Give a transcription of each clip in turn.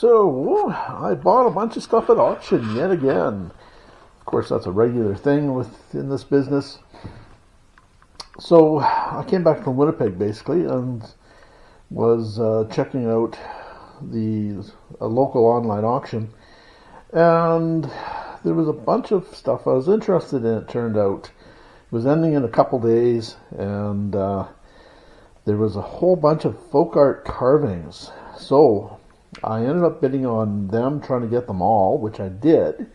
So, I bought a bunch of stuff at auction yet again. Of course, that's a regular thing within this business. So, I came back from Winnipeg, basically, and was checking out a local online auction. And there was a bunch of stuff I was interested in, it turned out. It was ending in a couple days, and there was a whole bunch of folk art carvings. So, I ended up bidding on them, trying to get them all, which I did.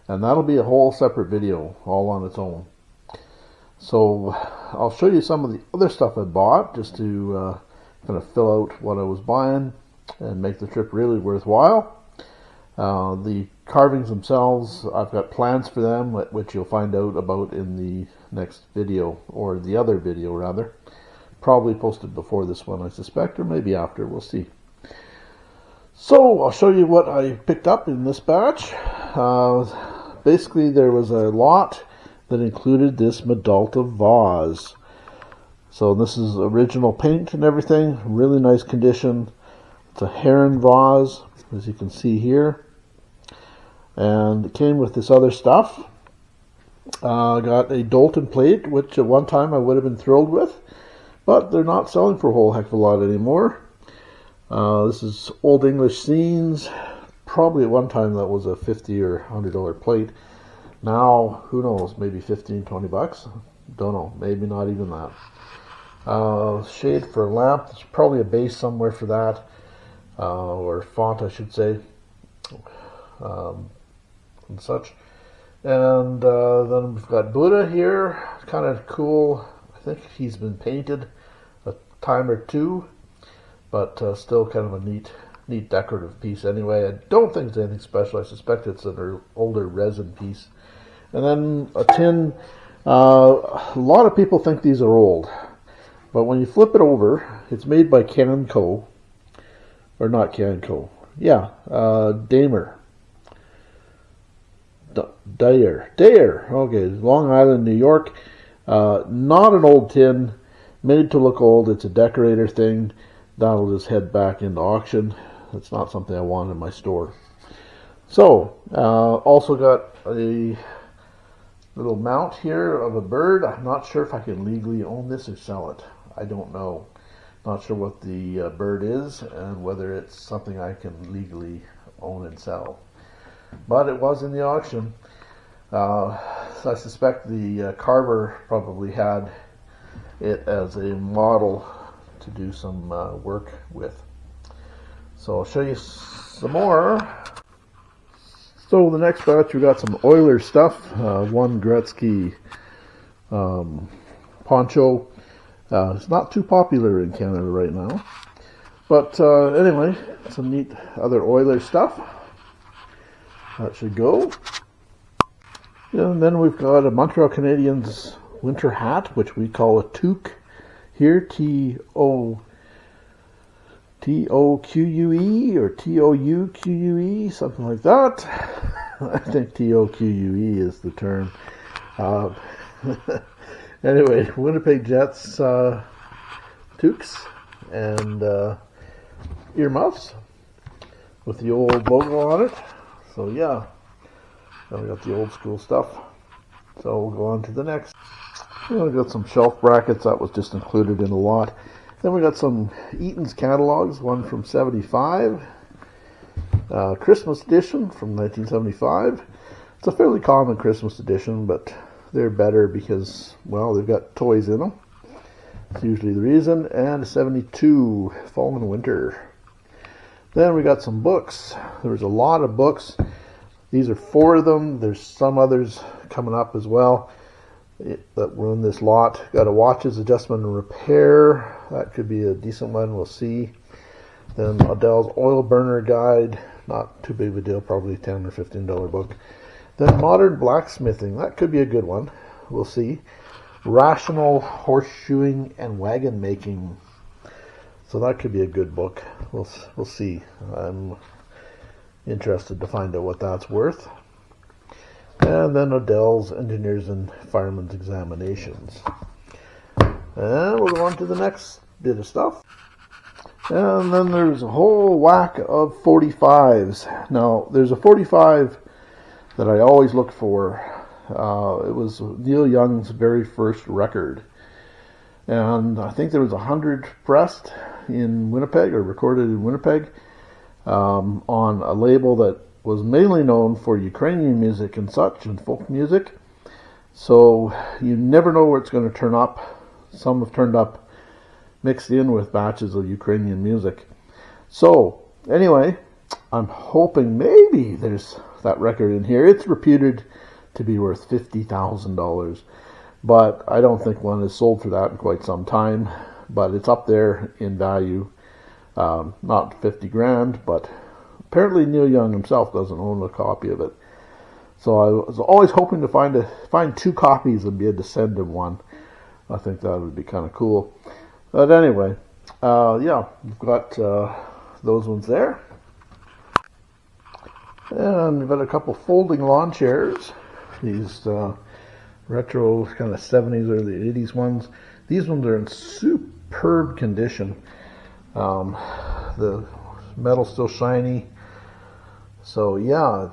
And that'll be a whole separate video, all on its own. So, I'll show you some of the other stuff I bought, just to kind of fill out what I was buying and make the trip really worthwhile. The carvings themselves, I've got plans for them, which you'll find out about in the next video, or the other video rather. Probably posted before this one, I suspect, or maybe after, we'll see. So, I'll show you what I picked up in this batch. Basically, there was a lot that included this Medalta vase. So, this is original paint and everything, really nice condition. It's a heron vase, as you can see here. And it came with this other stuff. I got a Dolton plate, which at one time I would have been thrilled with, but they're not selling for a whole heck of a lot anymore. This is Old English Scenes. Probably at one time that was a $50 or $100 plate. Now, who knows, maybe 15, 20 bucks? Don't know, maybe not even that. Shade for a lamp. There's probably a base somewhere for that. Or font, I should say. And such. And then we've got Buddha here. Kind of cool. I think he's been painted a time or two. But still kind of a neat decorative piece anyway. I don't think it's anything special. I suspect it's an older resin piece. And then a tin. A lot of people think these are old. But when you flip it over, it's made by Canco. Or not Canco. Yeah, Damer. Dare. Okay, Long Island, New York. Not an old tin. Made to look old. It's a decorator thing. That'll just head back into auction. It's not something I want in my store. So, also got a little mount here of a bird. I'm not sure if I can legally own this or sell it. I don't know. Not sure what the bird is and whether it's something I can legally own and sell. But it was in the auction. So I suspect the carver probably had it as a model to do some work with. So I'll show you some more. So the next batch we got some Oilers stuff. One Gretzky poncho. It's not too popular in Canada right now. But anyway, some neat other Oilers stuff. That should go. And then we've got a Montreal Canadiens winter hat, which we call a toque. Here, T-O-Q-U-E or T-O-U-Q-U-E, something like that. I think T-O-Q-U-E is the term. Anyway, Winnipeg Jets toques and earmuffs with the old logo on it. So yeah, then we got the old school stuff. So we'll go on to the next. We got some shelf brackets that was just included in a lot. Then we got some Eaton's catalogs, one from 75, Christmas edition from 1975. It's a fairly common Christmas edition, but they're better because, well, they've got toys in them. It's usually the reason. And a 72, Fall and Winter. Then we got some books. There's a lot of books. These are 4 of them. There's some others coming up as well that were in this lot. Got a Watches, Adjustment and Repair. That could be a decent one. We'll see. Then Adele's Oil Burner Guide. Not too big of a deal. Probably $10 or $15 book. Then Modern Blacksmithing. That could be a good one. We'll see. Rational Horseshoeing and Wagon Making. So that could be a good book. We'll see. I'm interested to find out what that's worth. And then Adele's Engineers and Firemen's Examinations. And we'll go on to the next bit of stuff. And then there's a whole whack of 45s. Now, there's a 45 that I always look for. It was Neil Young's very first record. And I think there was 100 pressed in Winnipeg, or recorded in Winnipeg, on a label that was mainly known for Ukrainian music and such, and folk music. So you never know where it's going to turn up. Some have turned up mixed in with batches of Ukrainian music. So anyway, I'm hoping maybe there's that record in here. It's reputed to be worth $50,000, but I don't think one has sold for that in quite some time. But it's up there in value, not 50 grand, but apparently Neil Young himself doesn't own a copy of it. So I was always hoping to find 2 copies and be a descendant one. I think that would be kind of cool. But anyway, yeah, we've got those ones there. And we've got a couple folding lawn chairs. These retro kind of 70s or the 80s ones. These ones are in superb condition. The metal's still shiny. So yeah,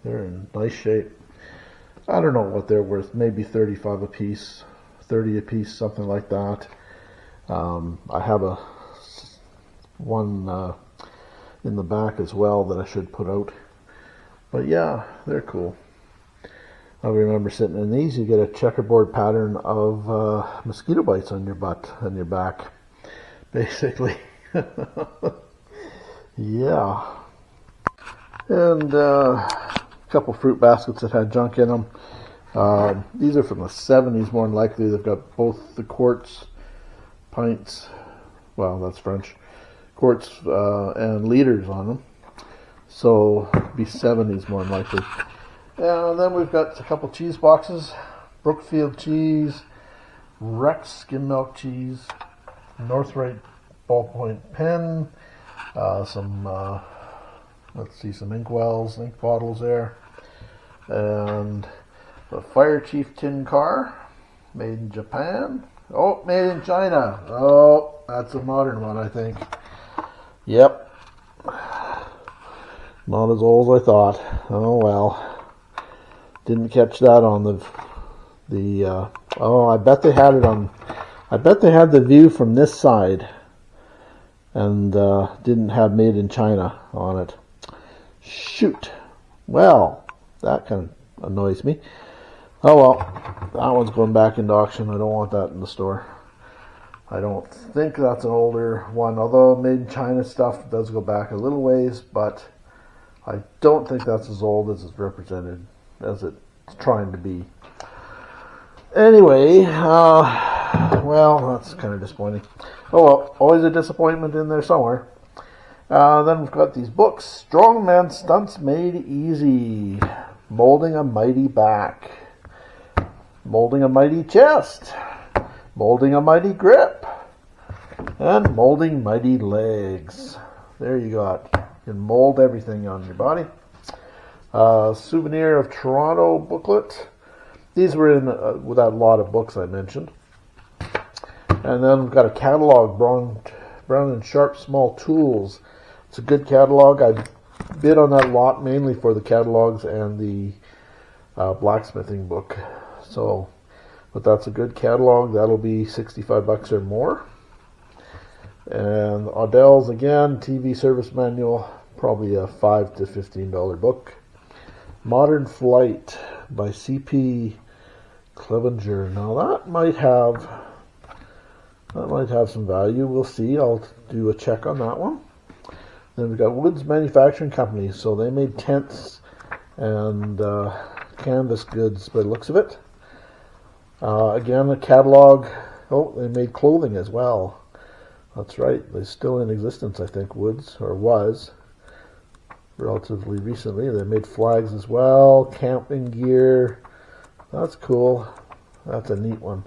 they're in nice shape. I don't know what they're worth, maybe 35 a piece, 30 a piece, something like that. I have one in the back as well that I should put out. But yeah, they're cool. I remember sitting in these, you get a checkerboard pattern of mosquito bites on your butt and your back, basically. Yeah. And a couple fruit baskets that had junk in them. These are from the 70s, more than likely. They've got both the quarts, pints, well, that's French, quarts and liters on them. So, it'd be 70s more than likely. And then we've got a couple cheese boxes. Brookfield cheese, Rex skim milk cheese, Northright ballpoint pen, some inkwells, ink bottles there, and the Fire Chief tin car, made in Japan. Oh, made in China. Oh, that's a modern one, I think. Yep. Not as old as I thought. Oh well. Didn't catch that on the I bet they had it on, I bet they had the view from this side and didn't have made in China on it. Shoot. Well, that kind of annoys me. Oh well, that one's going back into auction. I don't want that in the store. I don't think that's an older one, although made in China stuff does go back a little ways, but I don't think that's as old as it's represented, as it's trying to be. Anyway, well, that's kind of disappointing. Oh well, always a disappointment in there somewhere. Then we've got these books. Strongman Stunts Made Easy. Molding a Mighty Back. Molding a Mighty Chest. Molding a Mighty Grip. And Molding Mighty Legs. There you got. You can mold everything on your body. Souvenir of Toronto booklet. These were in with that lot of books I mentioned. And then we've got a catalog, Brown and Sharp Small Tools. It's a good catalog. I bid on that lot mainly for the catalogs and the blacksmithing book. So, but that's a good catalog. That'll be $65 or more. And Odell's again, TV service manual, probably a $5 to $15 book. Modern Flight by C.P. Clevenger. Now that might have some value. We'll see. I'll do a check on that one. Then we've got Woods Manufacturing Company. So they made tents and canvas goods by the looks of it. Again, a catalog. Oh, they made clothing as well. That's right. They're still in existence, I think, Woods, or was, relatively recently. They made flags as well, camping gear. That's cool. That's a neat one.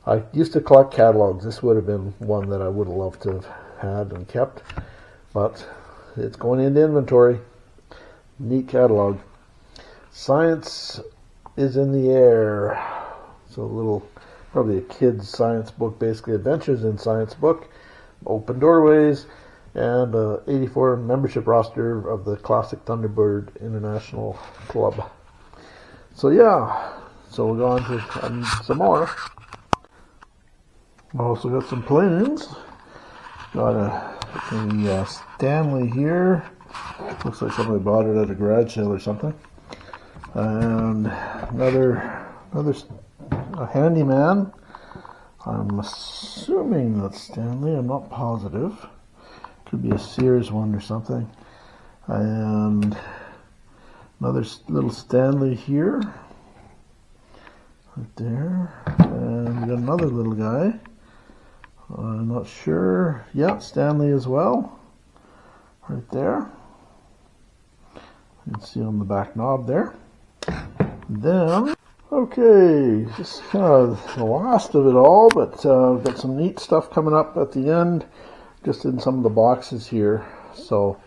I used to collect catalogs. This would have been one that I would have loved to have had and kept, but it's going into inventory. Neat catalog. Science is in the Air. So a little, probably a kid's science book, basically Adventures in Science book. open doorways, and 84 membership roster of the Classic Thunderbird International Club. So yeah, so we'll go on to some more. I also got some planes. Got a Stanley here. Looks like somebody bought it at a garage sale or something. And another a handyman. I'm assuming that's Stanley. I'm not positive. Could be a Sears one or something. And another little Stanley here. Right there. And we got another little guy. I'm not sure. Yeah, Stanley as well. Right there. You can see on the back knob there. Then, okay, just kind of the last of it all, but we've got some neat stuff coming up at the end, just in some of the boxes here. So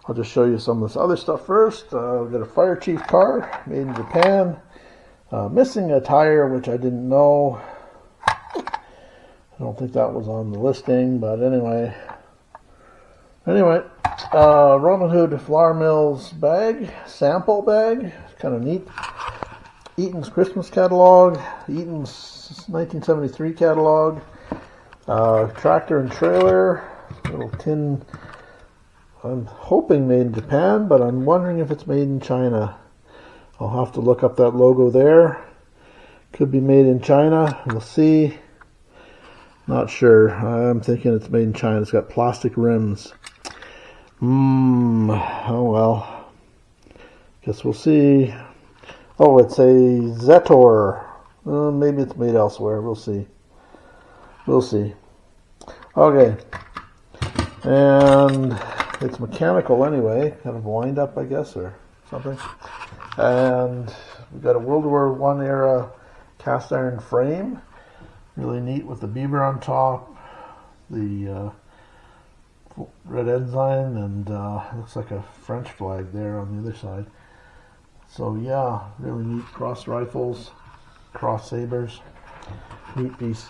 I'll just show you some of this other stuff first. We've got a Fire Chief car made in Japan. Missing a tire, which I didn't know. I don't think that was on the listing, but anyway, Robin Hood Flour Mills bag, sample bag, kind of neat. Eaton's Christmas catalog, Eaton's 1973 catalog, tractor and trailer, little tin. I'm hoping made in Japan, but I'm wondering if it's made in China. I'll have to look up that logo there. Could be made in China. We'll see. Not sure. I'm thinking it's made in China. It's got plastic rims. Oh well. Guess we'll see. Oh, it's a Zetor. Maybe it's made elsewhere. We'll see. We'll see. Okay. And it's mechanical anyway. Kind of wind up, I guess, or something. And we've got a World War I era cast iron frame. Really neat with the beaver on top, the red ensign, and looks like a French flag there on the other side. So yeah, really neat. Cross rifles, cross sabers, neat piece.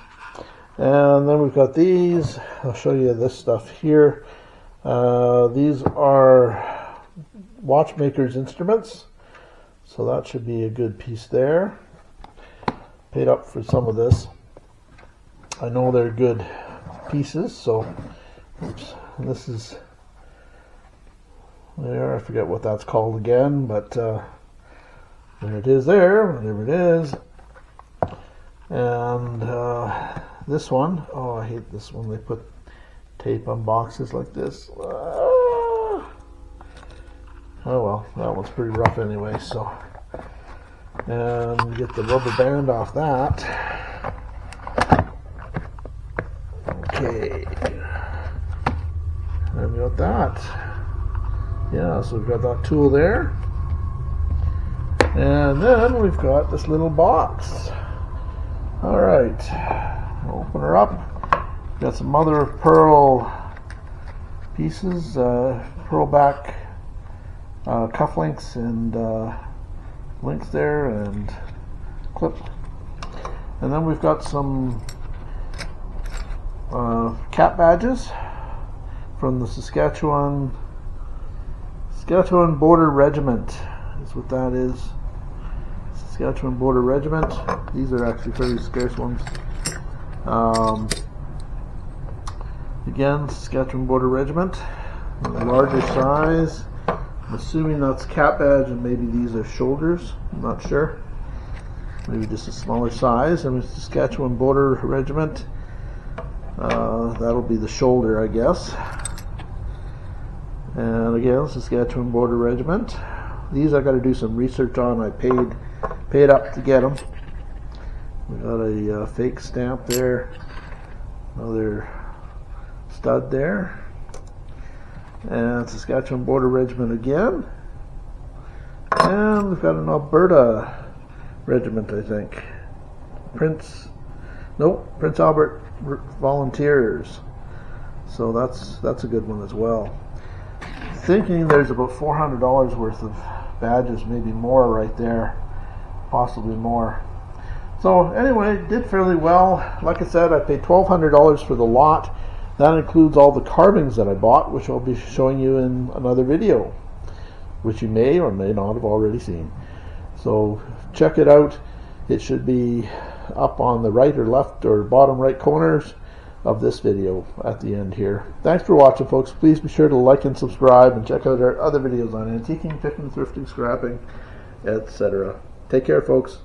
And then we've got these. I'll show you this stuff here. These are watchmakers instruments, so that should be a good piece there. Paid up for some of this. I know they're good pieces, so oops, this is there. I forget what that's called again, but there it is there, whatever it is. And this one, oh, I hate this one. They put tape on boxes like this. Oh well, that one's pretty rough anyway, so. And get the rubber band off that. Okay, and we got that. Yeah, so we've got that tool there. And then we've got this little box. Alright, open her up. Got some mother of pearl pieces, pearl back cufflinks and links there and clip. And then we've got some cap badges from the Saskatchewan Border Regiment is what that is. Saskatchewan Border Regiment. These are actually fairly scarce ones. Again, Saskatchewan Border Regiment, a larger size. I'm assuming that's cap badge and maybe these are shoulders. I'm not sure. Maybe just a smaller size. And Saskatchewan Border Regiment. That'll be the shoulder, I guess. And again, Saskatchewan Border Regiment. These I got to do some research on. I paid up to get them. We got a fake stamp there. Another stud there. And Saskatchewan Border Regiment again. And we've got an Alberta Regiment, I think. Prince Albert Volunteers. So that's a good one as well. Thinking there's about $400 worth of badges, maybe more right there, possibly more. So anyway, did fairly well. Like I said, I paid $1,200 for the lot. That includes all the carvings that I bought, which I'll be showing you in another video, which you may or may not have already seen. So check it out. It should be up on the right or left or bottom right corners of this video at the end here. Thanks for watching, folks. Please be sure to like and subscribe, and check out our other videos on antiquing, picking, thrifting, scrapping, etc. Take care, folks.